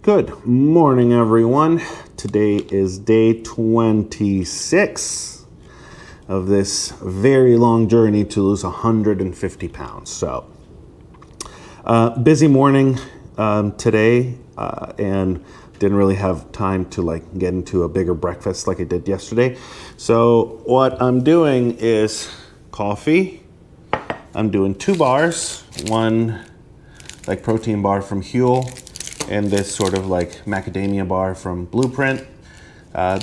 Good morning, everyone. Today is day 26 of this very long journey to lose 150 pounds. So, busy morning today, and didn't really have time to get into a bigger breakfast like I did yesterday. So what I'm doing is coffee. I'm doing 2 bars, one protein bar from Huel, and this sort of macadamia bar from Blueprint.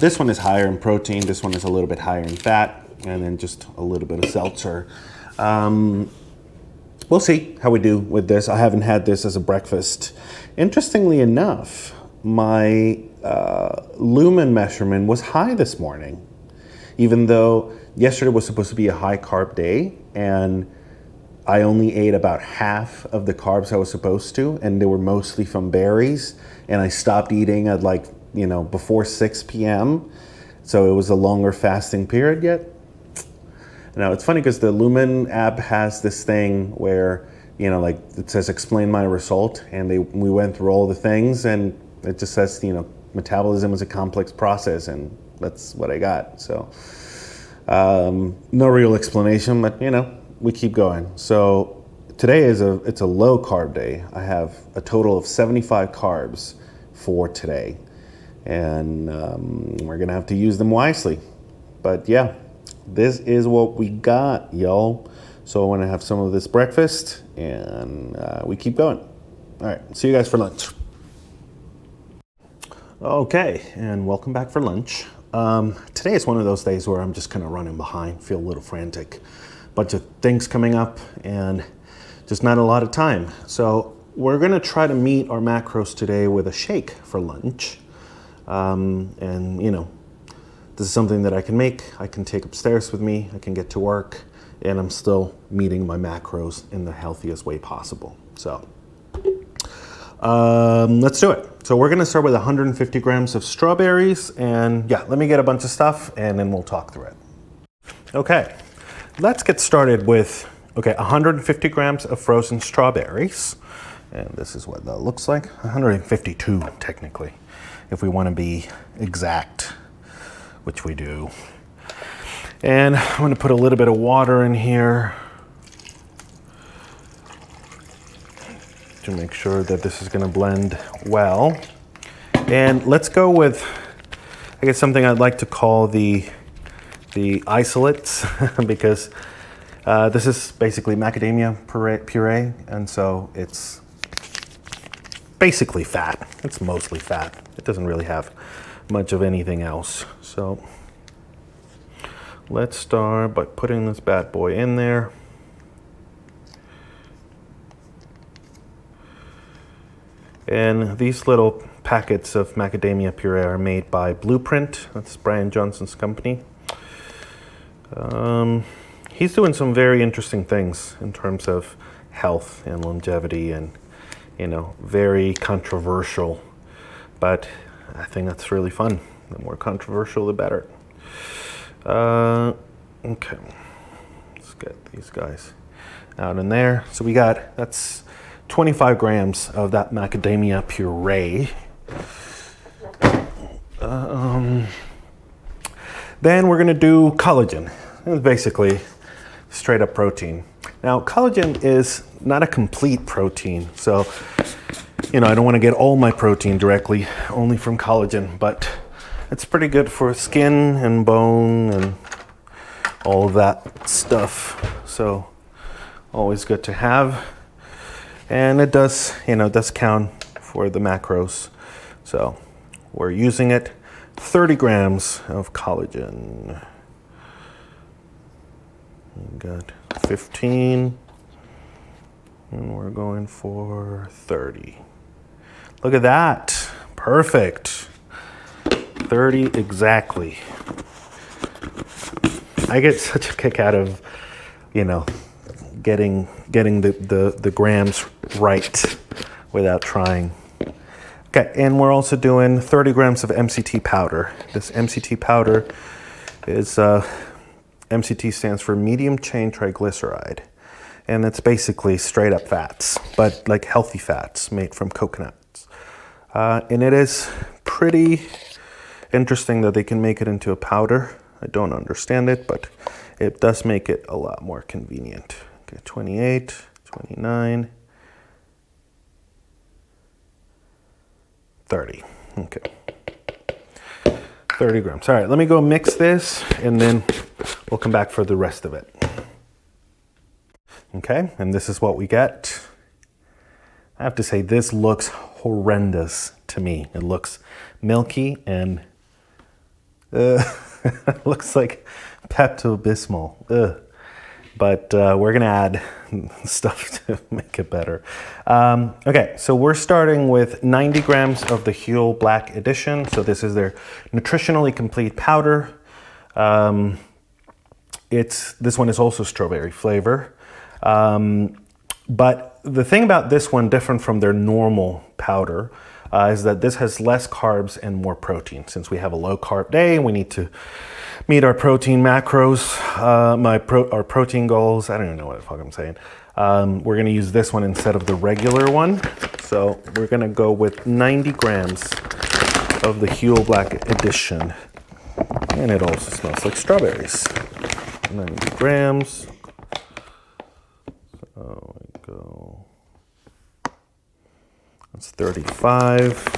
This one is higher in protein, this one is a little bit higher in fat, and then just a little bit of seltzer. We'll see how we do with this. I haven't had this as a breakfast. Interestingly enough, my lumen measurement was high this morning, even though yesterday was supposed to be a high carb day, and I only ate about half of the carbs I was supposed to, and they were mostly from berries, and I stopped eating at before 6 p.m. So it was a longer fasting period yet. Now it's funny because the Lumen app has this thing where, it says explain my result, and we went through all the things, and it just says, metabolism is a complex process, and that's what I got. So no real explanation, but we keep going. So today it's a low carb day. I have a total of 75 carbs for today, and we're gonna have to use them wisely. But yeah, this is what we got, y'all. So I want to have some of this breakfast, and we keep going. All right, see you guys for lunch. Okay, and welcome back for lunch. Today is one of those days where I'm just kind of running behind, feel a little frantic. Bunch of things coming up and just not a lot of time. So we're gonna try to meet our macros today with a shake for lunch. This is something that I can make, I can take upstairs with me, I can get to work, and I'm still meeting my macros in the healthiest way possible. So let's do it. So we're gonna start with 150 grams of strawberries, and yeah, let me get a bunch of stuff and then we'll talk through it. Okay. Let's get started with, 150 grams of frozen strawberries. And this is what that looks like. 152, technically, if we want to be exact, which we do. And I'm going to put a little bit of water in here to make sure that this is going to blend well. And let's go with, I guess, something I'd like to call the isolates because this is basically macadamia puree, and so it's basically fat. It's mostly fat. It doesn't really have much of anything else. So let's start by putting this bad boy in there. And these little packets of macadamia puree are made by Blueprint. That's Brian Johnson's company. He's doing some very interesting things in terms of health and longevity, and very controversial, but I think that's really fun. The more controversial, the better. Okay, let's get these guys out in there. So that's 25 grams of that macadamia puree. Then we're gonna do collagen. It's basically straight up protein. Now, collagen is not a complete protein, so I don't want to get all my protein directly only from collagen, but it's pretty good for skin and bone and all of that stuff. So always good to have, and it does count for the macros. So we're using it. 30 grams of collagen. We got 15, and we're going for 30. Look at that, perfect. 30 exactly. I get such a kick out of, getting the grams right without trying. Okay, and we're also doing 30 grams of MCT powder. This MCT powder is MCT stands for medium chain triglyceride, and it's basically straight up fats, but healthy fats made from coconuts. And it is pretty interesting that they can make it into a powder. I don't understand it, but it does make it a lot more convenient. Okay, 28, 29, 30. Okay. 30 grams. All right, let me go mix this and then we'll come back for the rest of it. Okay, and this is what we get. I have to say, this looks horrendous to me. It looks milky and it looks like Pepto-Bismol. But we're gonna add stuff to make it better. Okay, so we're starting with 90 grams of the Huel Black Edition. So this is their nutritionally complete powder. This one is also strawberry flavor. But the thing about this one, different from their normal powder, is that this has less carbs and more protein. Since we have a low carb day, we need to meet our protein macros, our protein goals. I don't even know what the fuck I'm saying. We're gonna use this one instead of the regular one. So we're gonna go with 90 grams of the Huel Black Edition. And it also smells like strawberries. 90 grams. So we go, that's 35.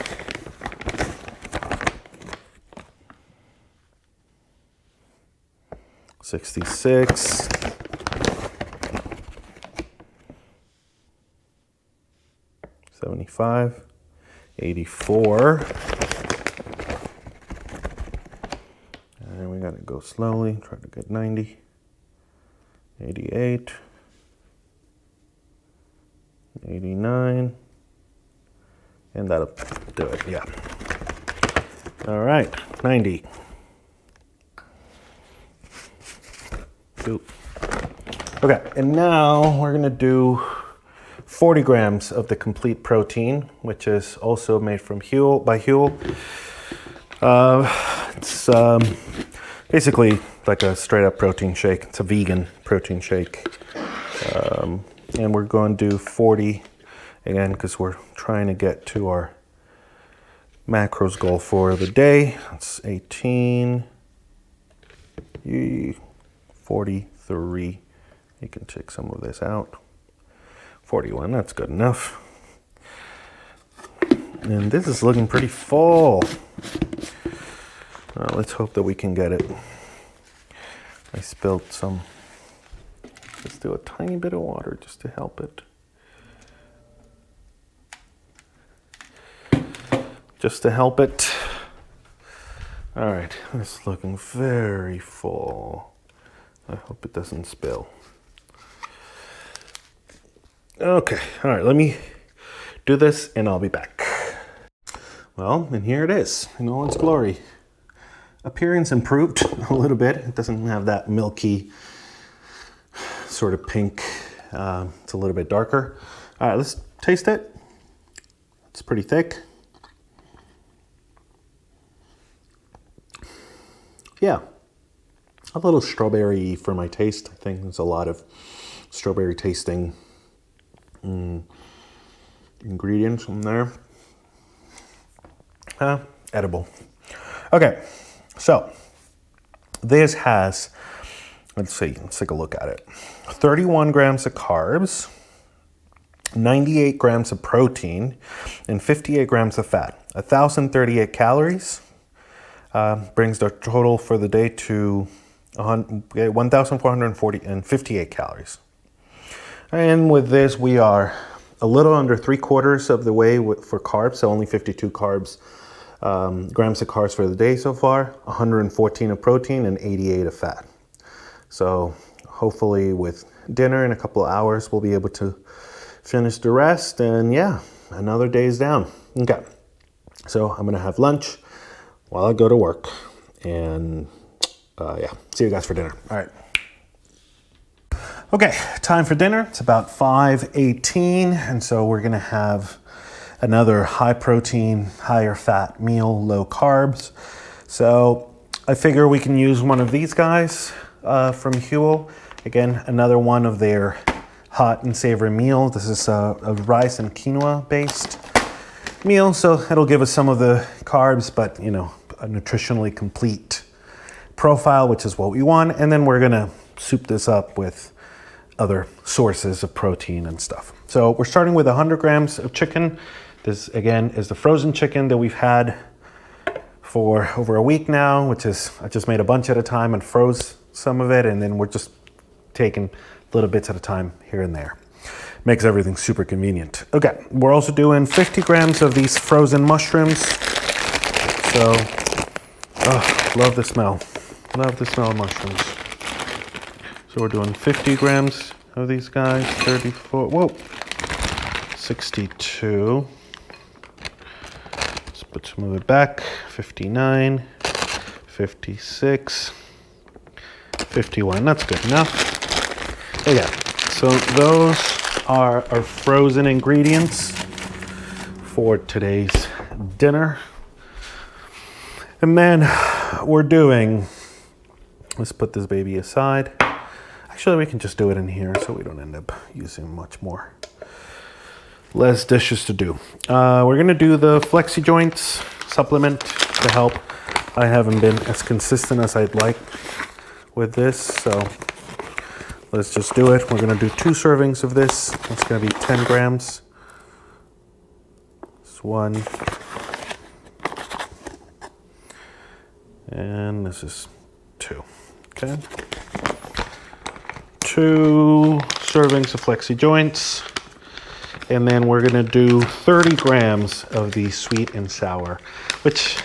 66. 75. 84. And we gotta go slowly, try to get 90. 88. 89. And that'll do it, yeah. All right, 90. Okay, and now we're gonna do 40 grams of the complete protein, which is also made from Huel, by Huel. It's basically like a straight up protein shake. It's a vegan protein shake. And we're going to do 40 again because we're trying to get to our macros goal for the day. That's 18, 43. You can take some of this out. 41, that's good enough. And this is looking pretty full. Let's hope that we can get it. I spilled some. Let's do a tiny bit of water just to help it. Just to help it. All right, it's looking very full. I hope it doesn't spill. Okay, all right, let me do this and I'll be back. Well, and here it is in all its glory. Appearance improved a little bit. It doesn't have that milky sort of pink. It's a little bit darker. All right, let's taste it. It's pretty thick. Yeah, a little strawberry for my taste. I think there's a lot of strawberry tasting ingredients in there. Edible. Okay, so this has, let's take a look at it. 31 grams of carbs, 98 grams of protein, and 58 grams of fat. 1,038 calories. Brings the total for the day to 1,458 calories. And with this, we are a little under 3/4 of the way for carbs, so only 52 grams of carbs for the day so far, 114 of protein, and 88 of fat. So hopefully with dinner in a couple of hours, we'll be able to finish the rest. And yeah, another day's down. Okay, so I'm gonna have lunch while I go to work. And yeah, see you guys for dinner. All right. Okay, time for dinner. It's about 5:18, and so we're gonna have another high protein, higher fat meal, low carbs. So I figure we can use one of these guys from Huel. Again, another one of their hot and savory meal. This is a rice and quinoa based. meal, so it'll give us some of the carbs, but you know, a nutritionally complete profile, which is what we want. And then we're gonna soup this up with other sources of protein and stuff. So we're starting with 100 grams of chicken. This again is the frozen chicken that we've had for over a week now, which is, I just made a bunch at a time and froze some of it, and then we're just taking little bits at a time here and there. Makes everything super convenient. Okay, we're also doing 50 grams of these frozen mushrooms. So, love the smell. Love the smell of mushrooms. So we're doing 50 grams of these guys, 34, whoa, 62. Let's put some of it back, 59, 56, 51, that's good enough. Okay, so those are our frozen ingredients for today's dinner. And then we're doing, let's put this baby aside. Actually, we can just do it in here so we don't end up using much more. Less dishes to do. We're gonna do the Flexi Joints supplement to help. I haven't been as consistent as I'd like with this, so let's just do it. We're gonna do 2 servings of this. It's gonna be 10 grams. This one. And this is 2, okay? 2 servings of Flexi Joints. And then we're gonna do 30 grams of the sweet and sour, which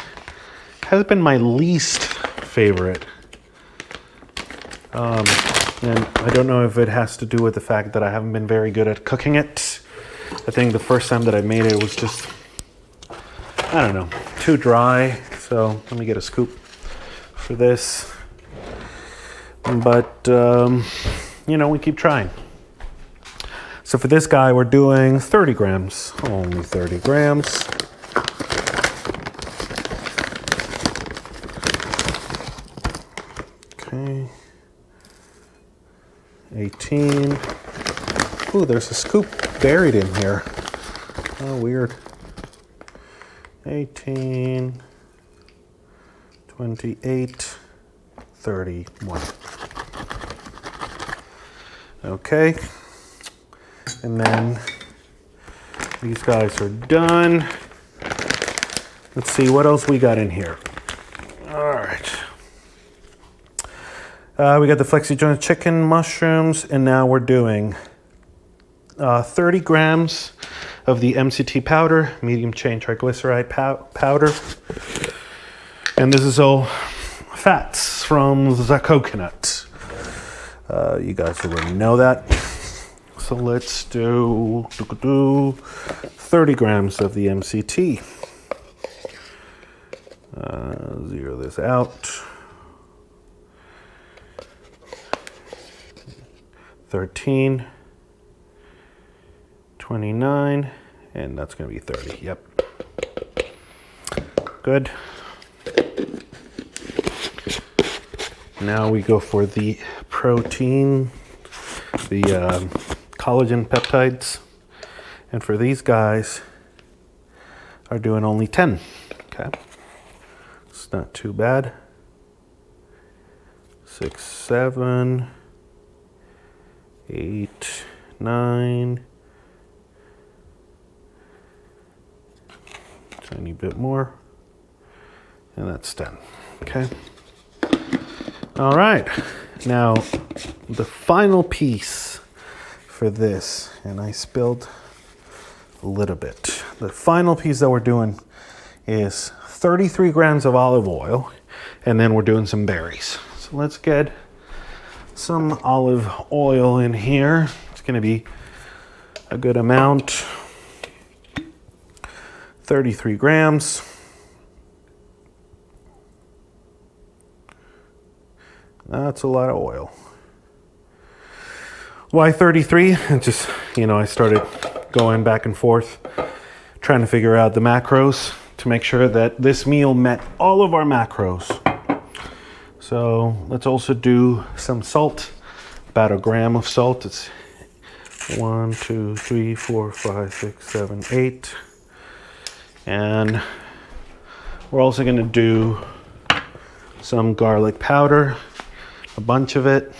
has been my least favorite. And I don't know if it has to do with the fact that I haven't been very good at cooking it. I think the first time that I made it was just, I don't know, too dry. So let me get a scoop for this. But, you know, we keep trying. So for this guy, we're doing 30 grams, only 30 grams. Okay. 18. Ooh, there's a scoop buried in here. Oh, weird. 18, 28, 31. Okay. And then these guys are done. Let's see what else we got in here. All right. We got the Flexi Joint chicken, mushrooms, and now we're doing 30 grams of the MCT powder, medium chain triglyceride powder. And this is all fats from the coconut. You guys already know that. So let's do 30 grams of the MCT. Zero this out. 13, 29, and that's going to be 30. Yep. Good. Now we go for the protein, the collagen peptides, and for these guys are doing only 10. Okay, it's not too bad. 6, 7, 8, 9, tiny bit more, and that's 10. Okay. All right. Now the final piece for this, and I spilled a little bit. The final piece that we're doing is 33 grams of olive oil, and then we're doing some berries. So let's get some olive oil in here. It's going to be a good amount. 33 grams. That's a lot of oil. Why 33? It just, I started going back and forth trying to figure out the macros to make sure that this meal met all of our macros. So let's also do some salt, about 1 gram of salt. It's 1, 2, 3, 4, 5, 6, 7, 8. And we're also gonna do some garlic powder, a bunch of it.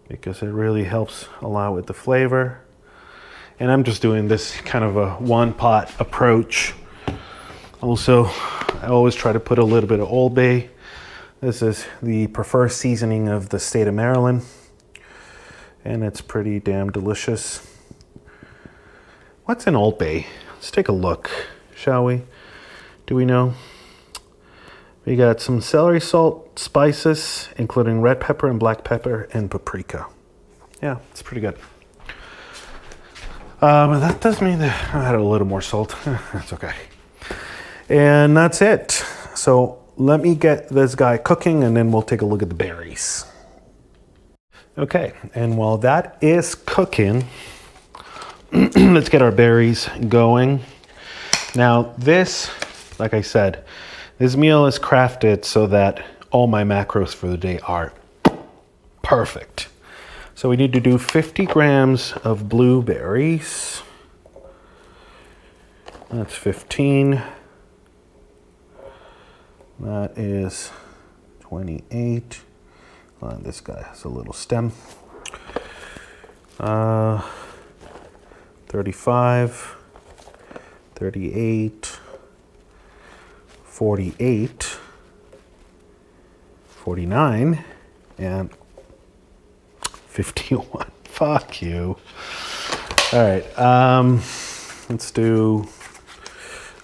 Because it really helps a lot with the flavor. And I'm just doing this kind of a one pot approach. Also, I always try to put a little bit of Old Bay. This is the preferred seasoning of the state of Maryland. And it's pretty damn delicious. What's in Old Bay? Let's take a look, shall we? Do we know? We got some celery salt, spices, including red pepper and black pepper and paprika. Yeah, it's pretty good. But that does mean that I had a little more salt. That's okay. And that's it. So let me get this guy cooking and then we'll take a look at the berries. Okay, and while that is cooking, let's get our berries going. Now this, like I said, this meal is crafted so that all my macros for the day are perfect. So we need to do 50 grams of blueberries. That's 15. That is 28. This guy has a little stem. 35, 38, 48, 49, and 51. Fuck you. All right, let's do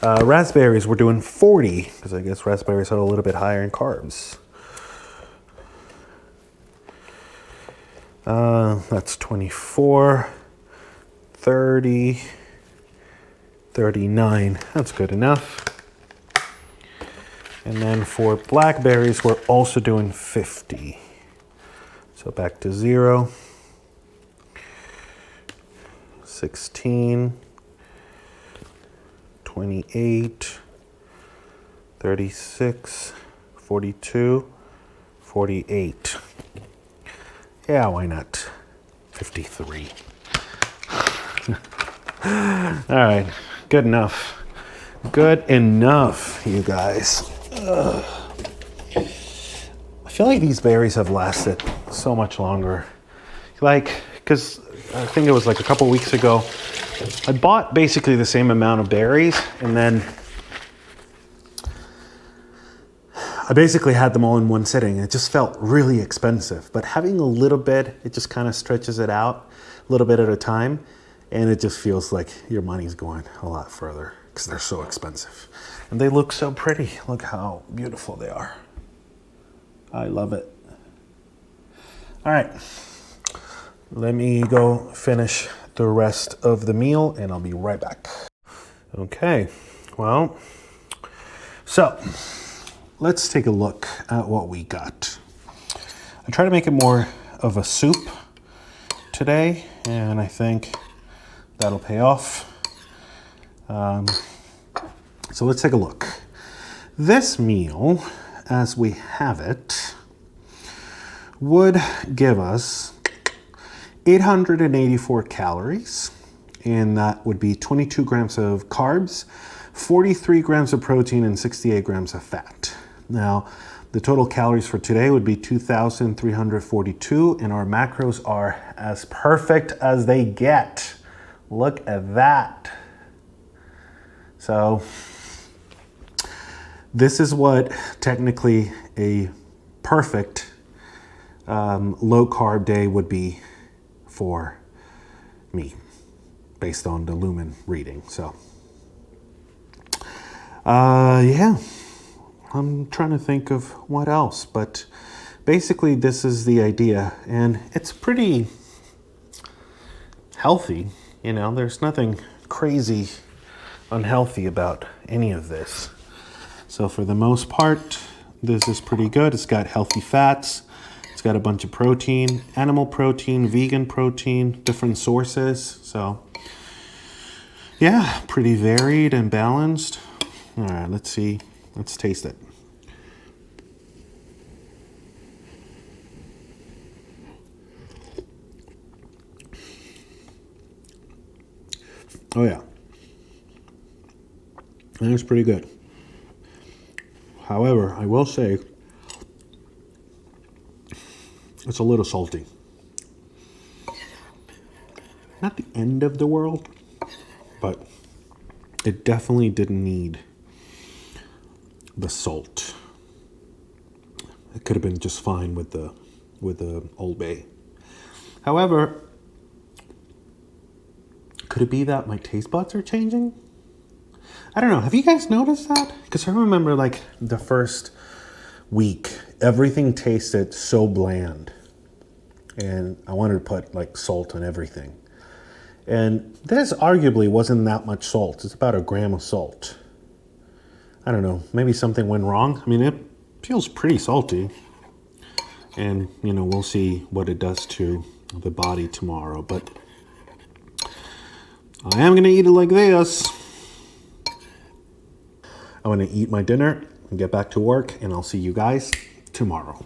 raspberries. We're doing 40 because I guess raspberries are a little bit higher in carbs. That's 24, 30, 39. That's good enough. And then for blackberries, we're also doing 50. So back to 0, 16, 28, 36, 42, 48. Yeah, why not? 53. All right, good enough. Good enough, you guys. Ugh. I feel like these berries have lasted so much longer. Like, because I think it was like a couple weeks ago, I bought basically the same amount of berries and then I basically had them all in one sitting. It just felt really expensive, but having a little bit, it just kind of stretches it out a little bit at a time. And it just feels like your money's going a lot further because they're so expensive. And they look so pretty. Look how beautiful they are. I love it. All right, let me go finish the rest of the meal and I'll be right back. Okay, well, so let's take a look at what we got. I try to make it more of a soup today, and I think that'll pay off. So let's take a look. This meal, as we have it, would give us 884 calories, and that would be 22 grams of carbs, 43 grams of protein, and 68 grams of fat. Now, the total calories for today would be 2,342, and our macros are as perfect as they get. Look at that. So, this is what technically a perfect low carb day would be for me, based on the Lumen reading. So, yeah. I'm trying to think of what else, but basically this is the idea, and it's pretty healthy. You know, there's nothing crazy unhealthy about any of this. So for the most part, this is pretty good. It's got healthy fats. It's got a bunch of protein, animal protein, vegan protein, different sources. So yeah, pretty varied and balanced. All right, let's see. Let's taste it. Oh yeah. I think it's pretty good. However, I will say it's a little salty. Not the end of the world, but it definitely didn't need the salt. It could have been just fine with the Old Bay. However, could it be that my taste buds are changing? I don't know. Have you guys noticed that? Because I remember like the first week, everything tasted so bland. And I wanted to put like salt on everything. And this arguably wasn't that much salt. It's about a gram of salt. I don't know. Maybe something went wrong. I mean, it feels pretty salty. And, you know, we'll see what it does to the body tomorrow. But I am going to eat it like this. I'm going to eat my dinner and get back to work, and I'll see you guys tomorrow.